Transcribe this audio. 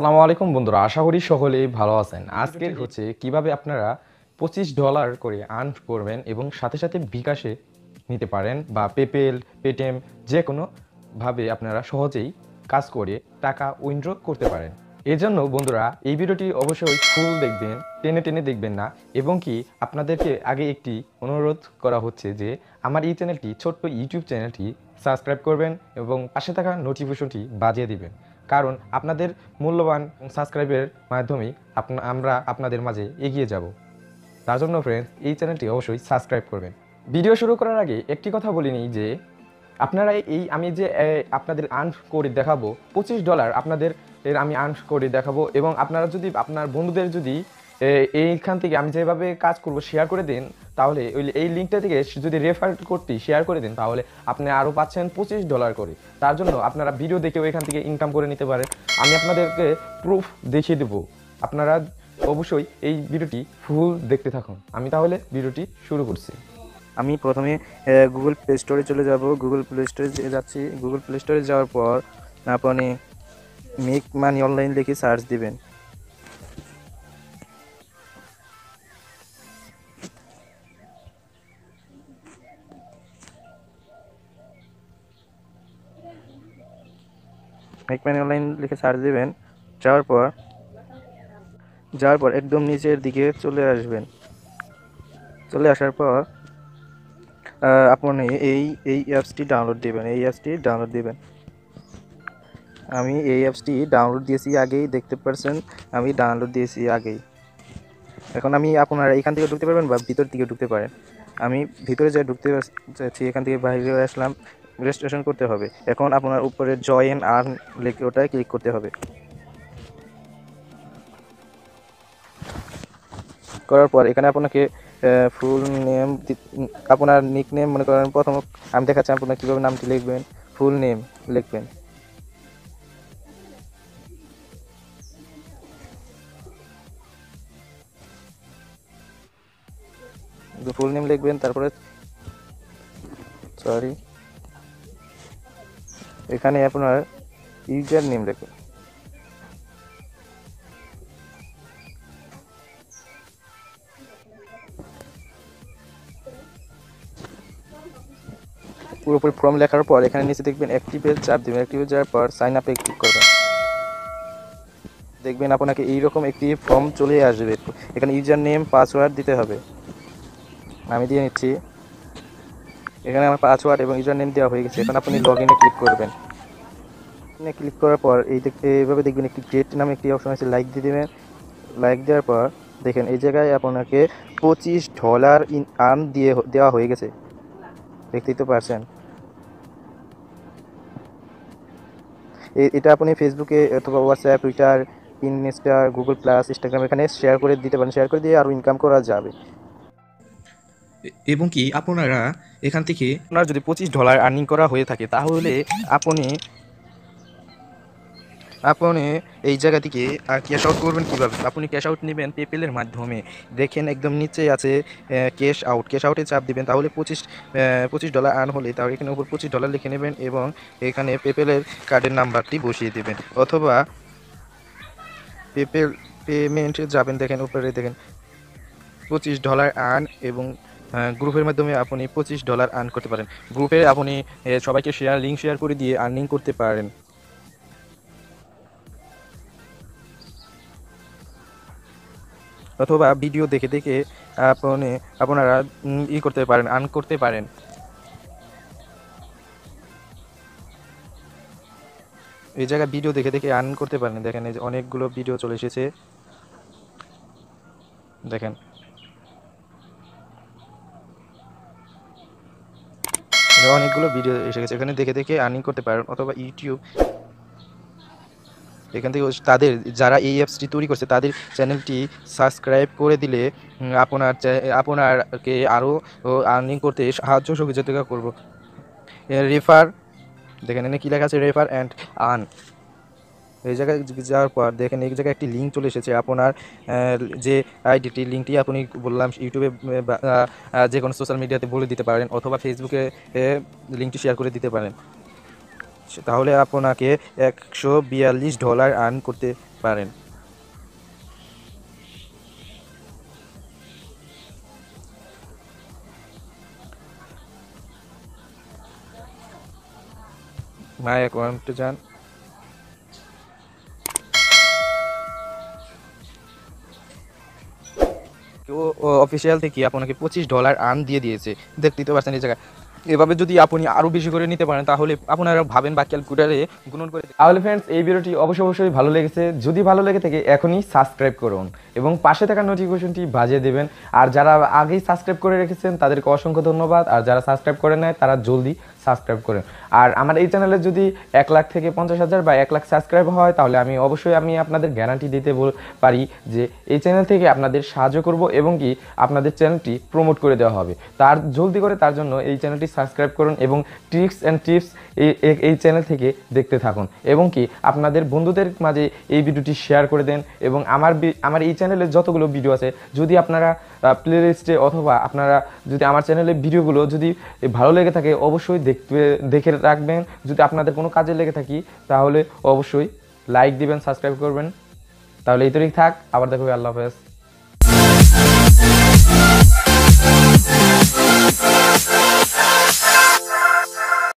আসসালামু আলাইকুম বন্ধুরা, আশা করি সকলেই ভালো আছেন। আজকে হচ্ছে কিভাবে আপনারা $25 করে আর্ন করবেন এবং সাথে সাথে বিকাশে নিতে পারেন বা পেপেল, পেটিএম যে কোনোভাবে আপনারা সহজেই কাজ করে টাকা উইথড্র করতে পারেন। এর জন্য বন্ধুরা এই ভিডিওটি অবশ্যই ফুল দেখবেন, টেনে টেনে দেখবেন না। এবং কি আপনাদেরকে আগে একটি অনুরোধ করা হচ্ছে যে আমার এই চ্যানেলটি, ছোট্ট ইউটিউব চ্যানেলটি সাবস্ক্রাইব করবেন এবং পাশে থাকা নোটিফিকেশনটি বাজিয়ে দিবেন, কারণ আপনাদের মূল্যবান সাবস্ক্রাইবের মাধ্যমেই আমরা আপনাদের মাঝে এগিয়ে যাব। তার জন্য ফ্রেন্ডস, এই চ্যানেলটি অবশ্যই সাবস্ক্রাইব করবেন। ভিডিও শুরু করার আগে একটি কথা বলে নিই যে আপনারা আমি যে আপনাদের আর্ন করে দেখাবো $25 আপনাদের আমি আর্ন করে দেখাবো, এবং আপনারা যদি আপনার বন্ধুদের যদি এইখান থেকে আমি যেভাবে কাজ করব শেয়ার করে দেন, তাহলে এই লিঙ্কটা থেকে যদি রেফার করতে শেয়ার করে দেন, তাহলে আপনি আরও পাচ্ছেন $25 করে। তার জন্য আপনারা ভিডিও দেখেও এখান থেকে ইনকাম করে নিতে পারেন। আমি আপনাদেরকে প্রুফ দেখিয়ে দেবো। আপনারা অবশ্যই এই ভিডিওটি ফুল দেখতে থাকুন। আমি তাহলে ভিডিওটি শুরু করছি। আমি প্রথমে গুগল প্লে স্টোরে চলে যাব। গুগল প্লে স্টোরে যাচ্ছি। গুগল প্লে স্টোরে যাওয়ার পর আপনি মেক মানি অনলাইন লিখে সার্চ দিবেন। মেক মানি অনলাইন লিখে সার্চ দিবেন। যাওয়ার পর একদম নিচের দিকে চলে আসবেন। চলে আসার পর আপনি এই অ্যাপসটি ডাউনলোড দিবেন। আমি এই অ্যাপসটি ডাউনলোড দিয়েছি আগেই, দেখতে পাচ্ছেন আমি ডাউনলোড দিয়েছি আগেই। এখন আপনারা এখান থেকে ঢুকতে পারবেন বা ভিতর দিকে ঢুকতে পারেন। আমি ভিতরে ঢুকতে যাচ্ছি। এখান থেকে বাইরে আসলাম। রেজিস্ট্রেশন করতে হবে। এখন আপনার উপরে জয়েন আর্ন লিখে ওটায় ক্লিক করতে হবে। করার পর এখানে আপনাকে ফুল নেম, আপনার নিক নেম মনে করেন, প্রথম আমি দেখাচ্ছি আপনার কীভাবে নামটি লিখবেন। ফুল নেম লিখবেন। ফুল নেম লিখবেন, তারপরে এখানে আপনার ইউজার নেম লিখবেন। পুরোপুরি ফর্ম লেখার পর এখানে নিচে দেখবেন অ্যাক্টিভে চাপ দেবেন। অ্যাক্টিভে যাওয়ার পর সাইন আপে ক্লিক করবেন। দেখবেন আপনাকে এইরকম একটি ফর্ম চলে আসবে। এখানে ইউজার নেম, পাসওয়ার্ড দিতে হবে। আমি দিয়ে নিচ্ছি। এখানে আমার পাসওয়ার্ড এবং ইউজার নেম দেওয়া হয়ে গেছে। এখন আপনি লগ ইনে ক্লিক করবেন। ক্লিক করার পর এইভাবে দেখবেন একটি গেট নামে একটি অপশন আছে, লাইক দিয়ে দেবেন। লাইক দেওয়ার পর দেখেন এই জায়গায় আপনাকে $25 আর্ন দেওয়া হয়ে গেছে, দেখতেই তো পারছেন। এটা আপনি ফেসবুকে অথবা WhatsApp, Twitter, Insta, Google plus, Instagram এখানে শেয়ার করে দিতে পারেন। শেয়ার করে দিয়ে আরও ইনকাম করা যাবে। এবং কি আপনারা এখান থেকে আপনার যদি $25 আর্নিং করা হয়ে থাকে, তাহলে আপনি এই জায়গা থেকে ক্যাশ আউট করবেন কীভাবে? আপনি ক্যাশ আউট নেবেন পেপেলের মাধ্যমে। দেখেন একদম নিচে আছে ক্যাশ আউট। ক্যাশ আউটে চাপ দিবেন, তাহলে $25 আর্ন হলে তাহলে এখানে উপর $25 লিখে নেবেন এবং এখানে পেপেলের কার্ডের নাম্বারটি বসিয়ে দেবেন, অথবা পেমেন্টে যাবেন। দেখেন উপরে দেখেন $25 আর্ন, এবং গ্রুপের মাধ্যমে আপনি $25 আর্ন করতে পারেন। গ্রুপে আপনি সবাইকে লিঙ্ক শেয়ার করে দিয়ে আর্নিং করতে পারেন। অথবা ভিডিও দেখে দেখে আপনারা করতে পারেন, আর্ন করতে পারেন। এই জায়গায় ভিডিও দেখে দেখে আর্ন করতে পারেন। দেখেন এই যে অনেকগুলো ভিডিও চলে এসেছে। দেখেন অনেকগুলো ভিডিও এসে গেছে, এখানে দেখে দেখে আর্নিং করতে পারেন। অথবা ইউটিউব, এখান থেকে তাদের যারা এই অ্যাপসটি তৈরি করছে তাদের চ্যানেলটি সাবস্ক্রাইব করে দিলে আপনারকে আরও আর্নিং করতে সাহায্য সহযোগিতা করব। রেফার, দেখেন এখানে কী লেখা আছে, রেফার অ্যান্ড আর্ন। এই জায়গায় যাওয়ার পর দেখেন এই জায়গায় একটি লিঙ্ক চলে এসেছে। আপনার যে আইডিটি, লিঙ্কটি আপনি বললাম ইউটিউবে যে কোনো সোশ্যাল মিডিয়াতে বলে দিতে পারেন, অথবা ফেসবুকে লিঙ্কটি শেয়ার করে দিতে পারেন। তাহলে আপনাকে $142 আর্ন করতে পারেন। মাই অ্যাকাউন্টে যান, অফিসিয়াল থেকে আপনাকে $25 আর্ন দিয়ে দিয়েছে, দেখতেই তো পারছেন এই জায়গায়। এভাবে যদি আপনি আরও বেশি করে নিতে পারেন তাহলে আপনারা ভাবেন বা ক্যালকুলেটারে গুণন করে। তাহলে ফ্রেন্ডস, এই ভিডিওটি অবশ্যই ভালো লেগেছে। যদি ভালো লেগে থাকে এখনই সাবস্ক্রাইব করুন এবং পাশে থাকা নোটিফিকেশনটি বাজিয়ে দেবেন। আর যারা আগেই সাবস্ক্রাইব করে রেখেছেন তাদেরকে অসংখ্য ধন্যবাদ। আর যারা সাবস্ক্রাইব করে নেয় তারা জলদি সাবস্ক্রাইব করেন। আর আমার এই চ্যানেলে যদি 1 লাখ থেকে 50,000 বা 1 লাখ সাবস্ক্রাইব হয় তাহলে আমি অবশ্যই আপনাদের গ্যারান্টি দিতে পারি যে এই চ্যানেল থেকে আপনাদের সাহায্য করব এবং কি আপনাদের চ্যানেলটি প্রমোট করে দেওয়া হবে। তার জলদি করে তার জন্য এই চ্যানেলটি সাবস্ক্রাইব করুন এবং ট্রিক্স অ্যান্ড টিপস এই চ্যানেল থেকে দেখতে থাকুন এবং কি আপনাদের বন্ধুদের মাঝে এই ভিডিওটি শেয়ার করে দেন। এবং আমার এই চ্যানেলে যতগুলো ভিডিও আছে যদি আপনারা প্লে লিস্টে অথবা আপনারা যদি আমার চ্যানেলের ভিডিওগুলো যদি ভালো লেগে থাকে অবশ্যই দেখে রাখবেন। যদি আপনাদের কোনো কাজে লেগে থাকি তাহলে অবশ্যই লাইক দিবেন, সাবস্ক্রাইব করবেন। তাহলে এই তরিক থাক, আবার দেখা হবে। আল্লাহ হাফেজ।